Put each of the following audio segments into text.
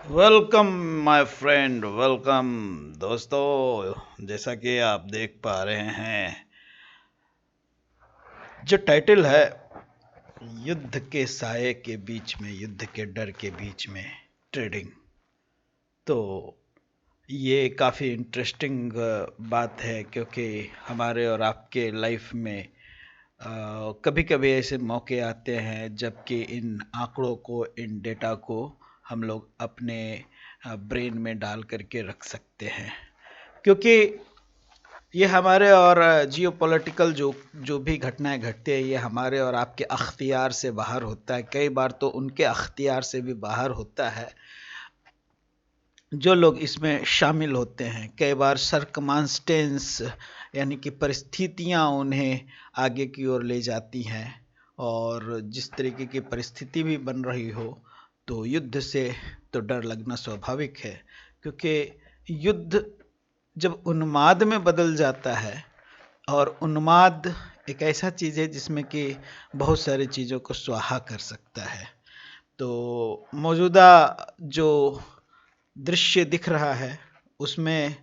Welcome my friend, welcome दोस्तों। जैसा कि आप देख पा रहे हैं, जो टाइटल है युद्ध के साये के बीच में, युद्ध के डर के बीच में ट्रेडिंग, तो ये काफ़ी इंटरेस्टिंग बात है, क्योंकि हमारे और आपके लाइफ में कभी कभी ऐसे मौके आते हैं जबकि इन आंकड़ों को, इन डेटा को हम लोग अपने ब्रेन में डाल करके रख सकते हैं, क्योंकि ये हमारे और जियो पॉलिटिकल जो जो भी घटनाएं घटती है, ये हमारे और आपके अख्तियार से बाहर होता है। कई बार तो उनके अख्तियार से भी बाहर होता है जो लोग इसमें शामिल होते हैं। कई बार सरकमांस्टेंस यानी कि परिस्थितियां उन्हें आगे की ओर ले जाती हैं, और जिस तरीके की परिस्थिति भी बन रही हो, तो युद्ध से तो डर लगना स्वाभाविक है, क्योंकि युद्ध जब उन्माद में बदल जाता है, और उन्माद एक ऐसा चीज़ है जिसमें कि बहुत सारी चीज़ों को स्वाहा कर सकता है। तो मौजूदा जो दृश्य दिख रहा है उसमें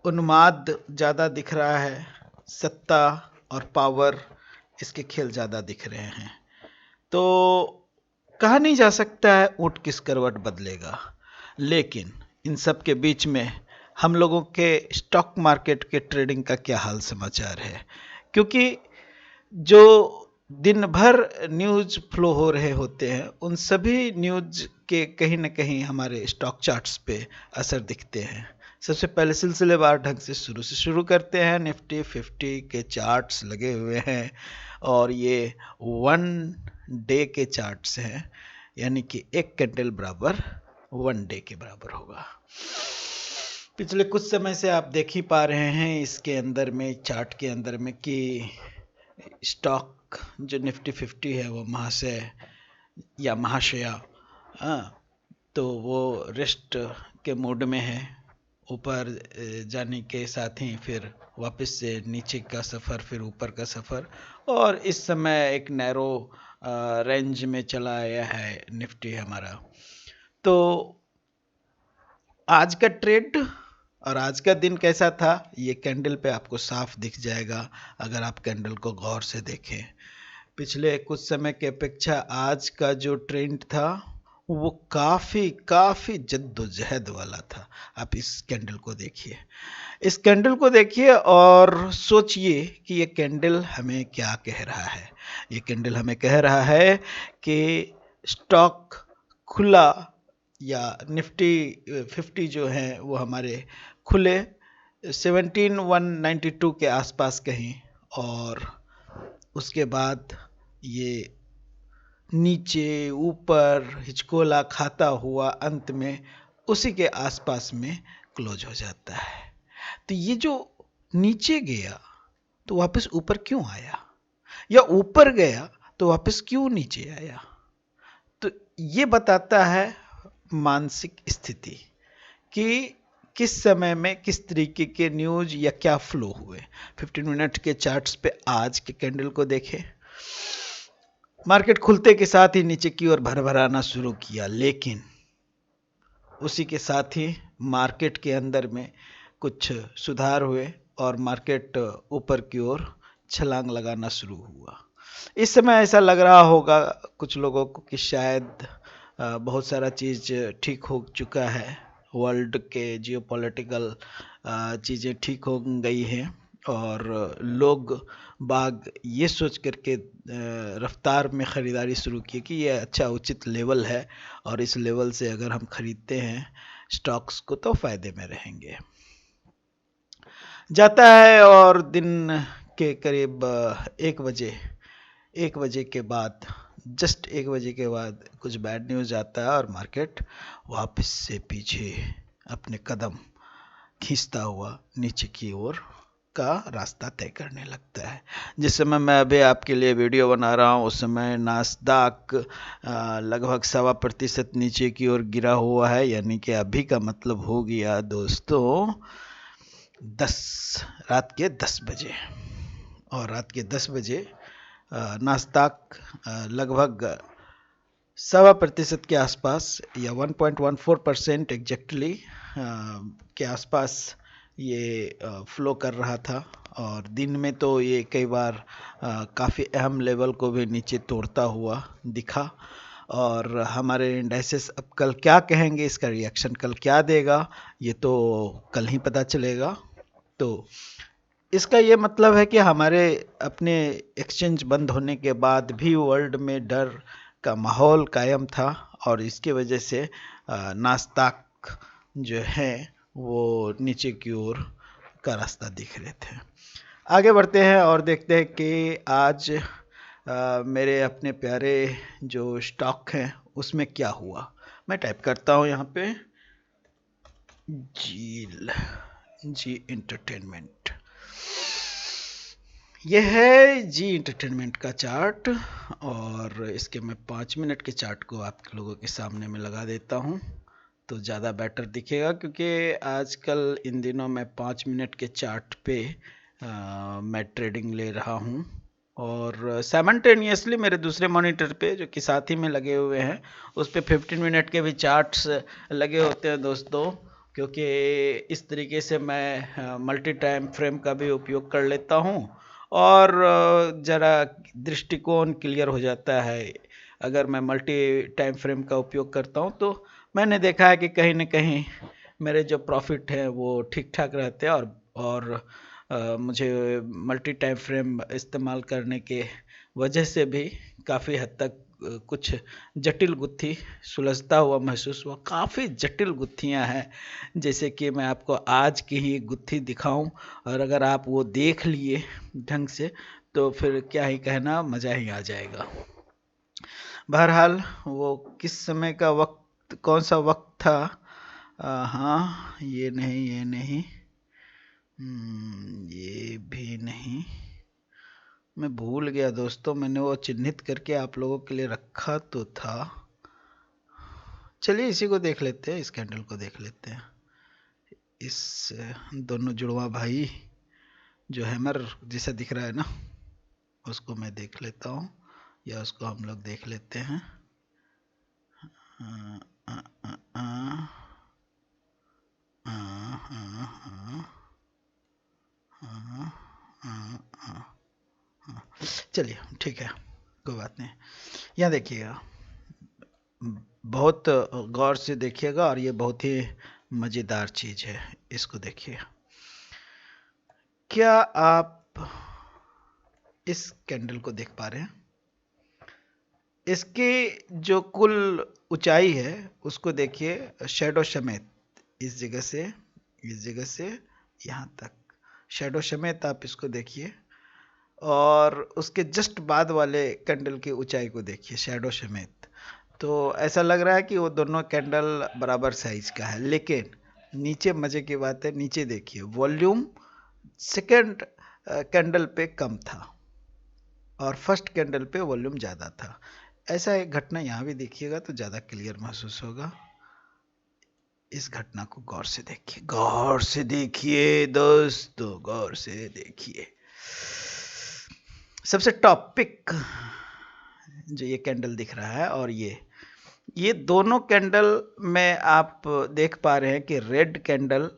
उन्माद ज़्यादा दिख रहा है, सत्ता और पावर, इसके खेल ज़्यादा दिख रहे हैं। तो कहा नहीं जा सकता है ऊंट किस करवट बदलेगा, लेकिन इन सब के बीच में हम लोगों के स्टॉक मार्केट के ट्रेडिंग का क्या हाल समाचार है, क्योंकि जो दिन भर न्यूज़ फ्लो हो रहे होते हैं, उन सभी न्यूज़ के कहीं ना कहीं हमारे स्टॉक चार्ट्स पे असर दिखते हैं। सबसे पहले सिलसिलेवार ढंग से शुरू करते हैं। निफ्टी 50 के चार्ट्स लगे हुए हैं, और ये 1 डे के चार्ट्स हैं, यानी कि एक कैंडल बराबर 1 डे के बराबर होगा। पिछले कुछ समय से आप देख ही पा रहे हैं इसके अंदर में, चार्ट के अंदर में, कि स्टॉक जो निफ्टी 50 है वो महाशय या महाशया, तो वो रेस्ट के मोड में है। ऊपर जाने के साथ ही फिर वापस से नीचे का सफ़र, फिर ऊपर का सफ़र, और इस समय एक नैरो रेंज में चला आया है निफ्टी हमारा। तो आज का ट्रेड और आज का दिन कैसा था, ये कैंडल पे आपको साफ दिख जाएगा अगर आप कैंडल को गौर से देखें। पिछले कुछ समय के अपेक्षा आज का जो ट्रेंड था वो काफ़ी काफ़ी जद्दोजहद वाला था। आप इस कैंडल को देखिए, इस कैंडल को देखिए और सोचिए कि ये कैंडल हमें क्या कह रहा है। ये कैंडल हमें कह रहा है कि स्टॉक खुला, या निफ्टी 50 जो है वो हमारे खुले 17,192 के आसपास कहीं, और उसके बाद ये नीचे ऊपर हिचकोला खाता हुआ अंत में उसी के आसपास में क्लोज हो जाता है। तो ये जो नीचे गया तो वापस ऊपर क्यों आया, या ऊपर गया तो वापस क्यों नीचे आया, तो ये बताता है मानसिक स्थिति कि किस समय में किस तरीके के न्यूज या क्या फ्लो हुए। 15 मिनट के चार्ट्स पे आज के कैंडल को देखें, मार्केट खुलते के साथ ही नीचे की ओर भरभराना शुरू किया, लेकिन उसी के साथ ही मार्केट के अंदर में कुछ सुधार हुए और मार्केट ऊपर की ओर छलांग लगाना शुरू हुआ। इस समय ऐसा लग रहा होगा कुछ लोगों को कि शायद बहुत सारा चीज़ ठीक हो चुका है, वर्ल्ड के जियोपॉलिटिकल चीज़ें ठीक हो गई हैं, और लोग बाग ये सोच करके रफ्तार में ख़रीदारी शुरू की कि ये अच्छा उचित लेवल है, और इस लेवल से अगर हम ख़रीदते हैं स्टॉक्स को तो फ़ायदे में रहेंगे। जाता है और दिन के करीब 1 बजे के बाद, जस्ट 1 बजे के बाद कुछ बैड न्यूज़ आता है, और मार्केट वापस से पीछे अपने कदम खींचता हुआ नीचे की ओर का रास्ता तय करने लगता है। जिस समय मैं अभी आपके लिए वीडियो बना रहा हूँ उस समय नास्दाक लगभग 1.25% नीचे की ओर गिरा हुआ है, यानी कि अभी का मतलब हो गया दोस्तों रात के 10 बजे, और रात के 10 बजे नास्दाक लगभग 1.25% के आसपास या 1.14% एग्जैक्टली के आसपास ये फ्लो कर रहा था। और दिन में तो ये कई बार काफ़ी अहम लेवल को भी नीचे तोड़ता हुआ दिखा। और हमारे इंडाइसेस अब कल क्या कहेंगे, इसका रिएक्शन कल क्या देगा, ये तो कल ही पता चलेगा। तो इसका ये मतलब है कि हमारे अपने एक्सचेंज बंद होने के बाद भी वर्ल्ड में डर का माहौल कायम था और इसकी वजह से नास्ताक जो है वो नीचे की ओर का रास्ता दिख रहे थे। आगे बढ़ते हैं और देखते हैं कि आज मेरे अपने प्यारे जो स्टॉक हैं उसमें क्या हुआ। मैं टाइप करता हूँ यहाँ पे जी एंटरटेनमेंट। यह है जी एंटरटेनमेंट का चार्ट और इसके मैं 5 मिनट के चार्ट को आप लोगों के सामने में लगा देता हूं तो ज़्यादा बेटर दिखेगा, क्योंकि आजकल इन दिनों मैं 5 मिनट के चार्ट पे मैं ट्रेडिंग ले रहा हूं और साइमल्टेनियसली मेरे दूसरे मॉनिटर पे जो कि साथ ही में लगे हुए हैं उस पे 15 मिनट के भी चार्ट्स लगे होते हैं दोस्तों, क्योंकि इस तरीके से मैं मल्टी टाइम फ्रेम का भी उपयोग कर लेता हूं और ज़रा दृष्टिकोण क्लियर हो जाता है। अगर मैं मल्टी टाइम फ्रेम का उपयोग करता हूं तो मैंने देखा है कि कहीं न कहीं मेरे जो प्रॉफिट हैं वो ठीक ठाक रहते हैं और मुझे मल्टी टाइम फ्रेम इस्तेमाल करने के वजह से भी काफ़ी हद तक कुछ जटिल गुत्थी सुलझता हुआ महसूस हुआ। काफ़ी जटिल गुत्थियां हैं, जैसे कि मैं आपको आज की ही गुत्थी दिखाऊं और अगर आप वो देख लिए ढंग से तो फिर क्या ही कहना, मज़ा ही आ जाएगा। बहरहाल वो किस समय का वक्त, कौन सा वक्त था, हाँ ये नहीं, ये नहीं, ये भी नहीं, मैं भूल गया दोस्तों, मैंने वो चिन्हित करके आप लोगों के लिए रखा तो था। चलिए इसी को देख लेते हैं, इस कैंडल को देख लेते हैं। इस दोनों जुड़वा भाई जो हैमर जैसा दिख रहा है ना, उसको मैं देख लेता हूँ या उसको हम लोग देख लेते हैं। चलिए ठीक है, कोई बात नहीं। यहाँ देखिएगा, बहुत गौर से देखिएगा और ये बहुत ही मज़ेदार चीज़ है, इसको देखिए। क्या आप इस कैंडल को देख पा रहे हैं? इसकी जो कुल ऊंचाई है उसको देखिए, शैडो समेत इस जगह से यहाँ तक शैडो समेत आप इसको देखिए और उसके जस्ट बाद वाले कैंडल की ऊंचाई को देखिए शैडो समेत। तो ऐसा लग रहा है कि वो दोनों कैंडल बराबर साइज का है, लेकिन नीचे मजे की बात है, नीचे देखिए वॉल्यूम सेकंड कैंडल पे कम था और फर्स्ट कैंडल पे वॉल्यूम ज़्यादा था। ऐसा एक घटना यहाँ भी देखिएगा तो ज़्यादा क्लियर महसूस होगा। इस घटना को गौर से देखिए, गौर से देखिए दोस्तों, गौर से देखिए। सबसे टॉपिक जो ये कैंडल दिख रहा है और ये दोनों कैंडल में आप देख पा रहे हैं कि रेड कैंडल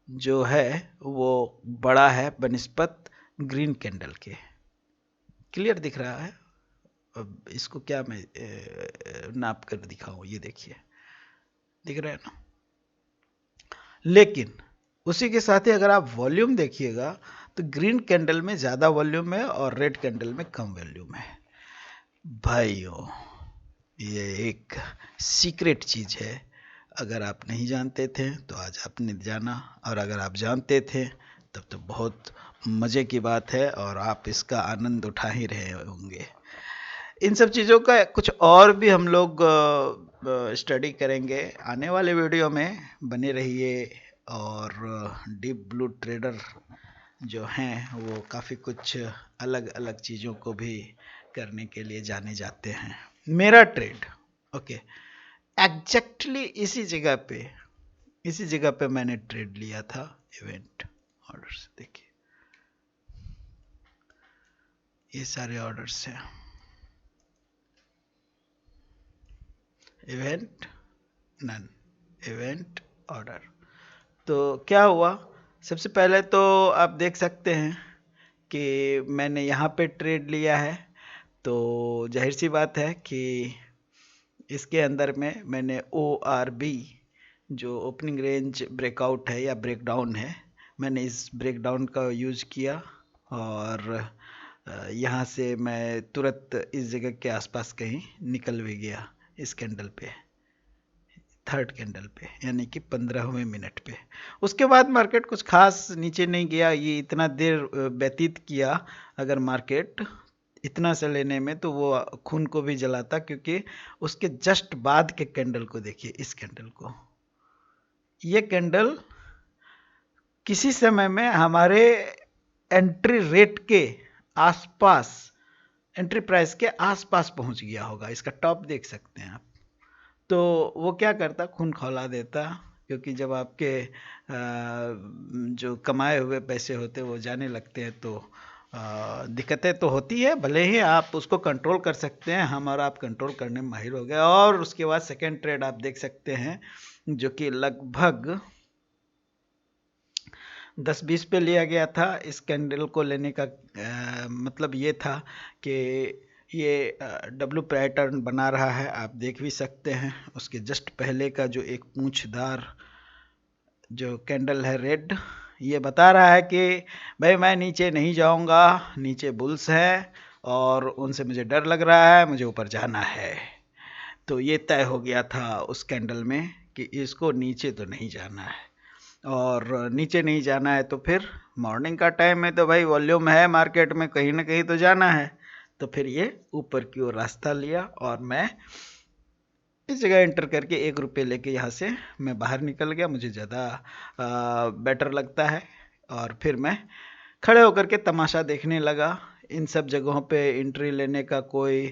जो है वो बड़ा है बनिस्पत ग्रीन कैंडल के। क्लियर दिख रहा है? अब इसको क्या मैं नाप कर दिखाऊं, ये देखिए, दिख रहा है ना? लेकिन उसी के साथ ही अगर आप वॉल्यूम देखिएगा तो ग्रीन कैंडल में ज़्यादा वॉल्यूम है और रेड कैंडल में कम वॉल्यूम है। भाइयों, ये एक सीक्रेट चीज़ है, अगर आप नहीं जानते थे तो आज आपने जाना, और अगर आप जानते थे तब तो बहुत मज़े की बात है और आप इसका आनंद उठा ही रहे होंगे। इन सब चीज़ों का कुछ और भी हम लोग स्टडी करेंगे आने वाले वीडियो में, बने रहिए। और डीप ब्लू ट्रेडर जो हैं वो काफ़ी कुछ अलग अलग चीज़ों को भी करने के लिए जाने जाते हैं। मेरा ट्रेड ओके एग्जैक्टली इसी जगह पे मैंने ट्रेड लिया था। इवेंट ऑर्डर्स देखिए, ये सारे ऑर्डर्स हैं। Event none, event order. तो क्या हुआ, सबसे पहले तो आप देख सकते हैं कि मैंने यहाँ पे ट्रेड लिया है, तो जाहिर सी बात है कि इसके अंदर में मैंने ORB जो ओपनिंग रेंज ब्रेकआउट है या ब्रेकडाउन है, मैंने इस ब्रेकडाउन का यूज किया और यहाँ से मैं तुरंत इस जगह के आसपास कहीं निकल भी गया इस कैंडल पे, थर्ड कैंडल पे, यानी कि 15वें मिनट पे। उसके बाद मार्केट कुछ खास नीचे नहीं गया। ये इतना देर व्यतीत किया अगर मार्केट इतना से लेने में, तो वो खून को भी जलाता, क्योंकि उसके जस्ट बाद के कैंडल को देखिए, इस कैंडल को, ये कैंडल किसी समय में हमारे एंट्री रेट के आसपास, एंट्री प्राइस के आसपास पहुंच गया होगा। इसका टॉप देख सकते हैं आप। तो वो क्या करता, खून खौला देता, क्योंकि जब आपके जो कमाए हुए पैसे होते वो जाने लगते हैं तो दिक्कतें तो होती है। भले ही आप उसको कंट्रोल कर सकते हैं, हम और आप कंट्रोल करने में माहिर हो गए। और उसके बाद सेकेंड ट्रेड आप देख सकते हैं, जो कि लगभग 10-20 पे लिया गया था। इस कैंडल को लेने का मतलब ये था कि ये डब्ल्यू पैटर्न बना रहा है, आप देख भी सकते हैं। उसके जस्ट पहले का जो एक पूंछदार जो कैंडल है रेड, ये बता रहा है कि भाई मैं नीचे नहीं जाऊंगा, नीचे बुल्स है और उनसे मुझे डर लग रहा है, मुझे ऊपर जाना है। तो ये तय हो गया था उस कैंडल में कि इसको नीचे तो नहीं जाना है, और नीचे नहीं जाना है तो फिर मॉर्निंग का टाइम है तो भाई वॉल्यूम है मार्केट में, कहीं ना कहीं तो जाना है। तो फिर ये ऊपर की ओर रास्ता लिया और मैं इस जगह एंटर करके 1 रुपये लेके यहाँ से मैं बाहर निकल गया। मुझे ज़्यादा बेटर लगता है। और फिर मैं खड़े होकर के तमाशा देखने लगा। इन सब जगहों पे एंट्री लेने का कोई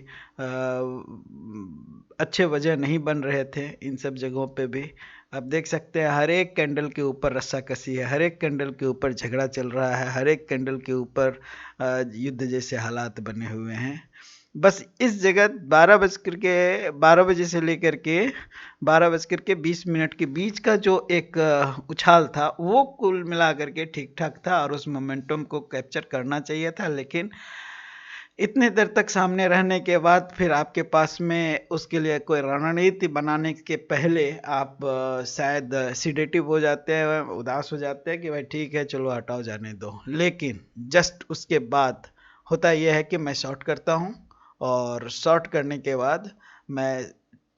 अच्छे वजह नहीं बन रहे थे। इन सब जगहों पे भी आप देख सकते हैं, हर एक कैंडल के ऊपर रस्साकसी है, हर एक कैंडल के ऊपर झगड़ा चल रहा है, हर एक कैंडल के ऊपर युद्ध जैसे हालात बने हुए हैं। बस इस जगह 12 बजे से लेकर के 12:20 के बीच का जो एक उछाल था, वो कुल मिला करके ठीक ठाक था और उस मोमेंटम को कैप्चर करना चाहिए था। लेकिन इतने देर तक सामने रहने के बाद फिर आपके पास में उसके लिए कोई रणनीति बनाने के पहले आप शायद सिडेटिव हो जाते हैं, उदास हो जाते हैं कि भाई ठीक है चलो हटाओ जाने दो। लेकिन जस्ट उसके बाद होता यह है कि मैं शॉर्ट करता हूँ और शॉर्ट करने के बाद मैं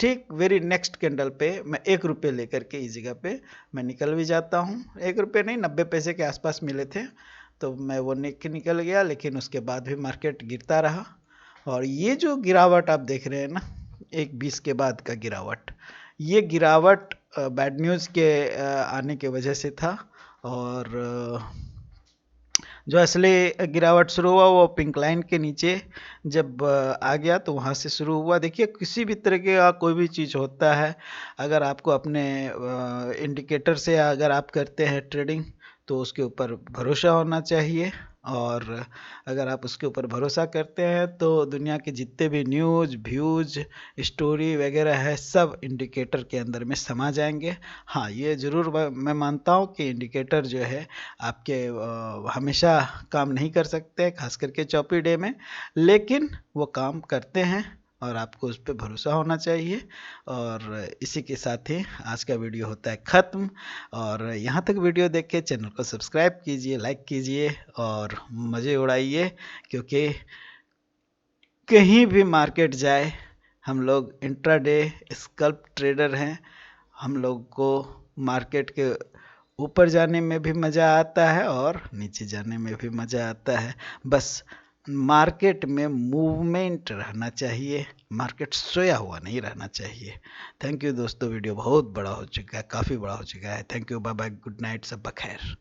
ठीक वेरी नेक्स्ट कैंडल पे मैं 1 रुपये लेकर के इस जगह पे मैं निकल भी जाता हूँ। 1 रुपये नहीं, 90 पैसे के आसपास मिले थे तो मैं वो निकल गया। लेकिन उसके बाद भी मार्केट गिरता रहा। और ये जो गिरावट आप देख रहे हैं ना, 1:20 के बाद का गिरावट, ये गिरावट बैड न्यूज़ के आने के वजह से था। और जो असली गिरावट शुरू हुआ वो पिंक लाइन के नीचे जब आ गया तो वहाँ से शुरू हुआ। देखिए किसी भी तरह का कोई भी चीज़ होता है, अगर आपको अपने इंडिकेटर से अगर आप करते हैं ट्रेडिंग तो उसके ऊपर भरोसा होना चाहिए। और अगर आप उसके ऊपर भरोसा करते हैं तो दुनिया के जितने भी न्यूज़, व्यूज़, स्टोरी वगैरह है सब इंडिकेटर के अंदर में समा जाएंगे। हाँ, ये ज़रूर मैं मानता हूँ कि इंडिकेटर जो है आपके हमेशा काम नहीं कर सकते, खास करके चौपी डे में, लेकिन वो काम करते हैं और आपको उस पर भरोसा होना चाहिए। और इसी के साथ ही आज का वीडियो होता है ख़त्म। और यहाँ तक वीडियो देख के चैनल को सब्सक्राइब कीजिए, लाइक कीजिए और मज़े उड़ाइए, क्योंकि कहीं भी मार्केट जाए हम लोग इंट्राडे स्कल्प ट्रेडर हैं। हम लोग को मार्केट के ऊपर जाने में भी मज़ा आता है और नीचे जाने में भी मज़ा आता है। बस मार्केट में मूवमेंट रहना चाहिए, मार्केट सोया हुआ नहीं रहना चाहिए। थैंक यू दोस्तों, वीडियो बहुत बड़ा हो चुका है, काफ़ी बड़ा हो चुका है। Thank you, bye bye, good night, सब बखैर।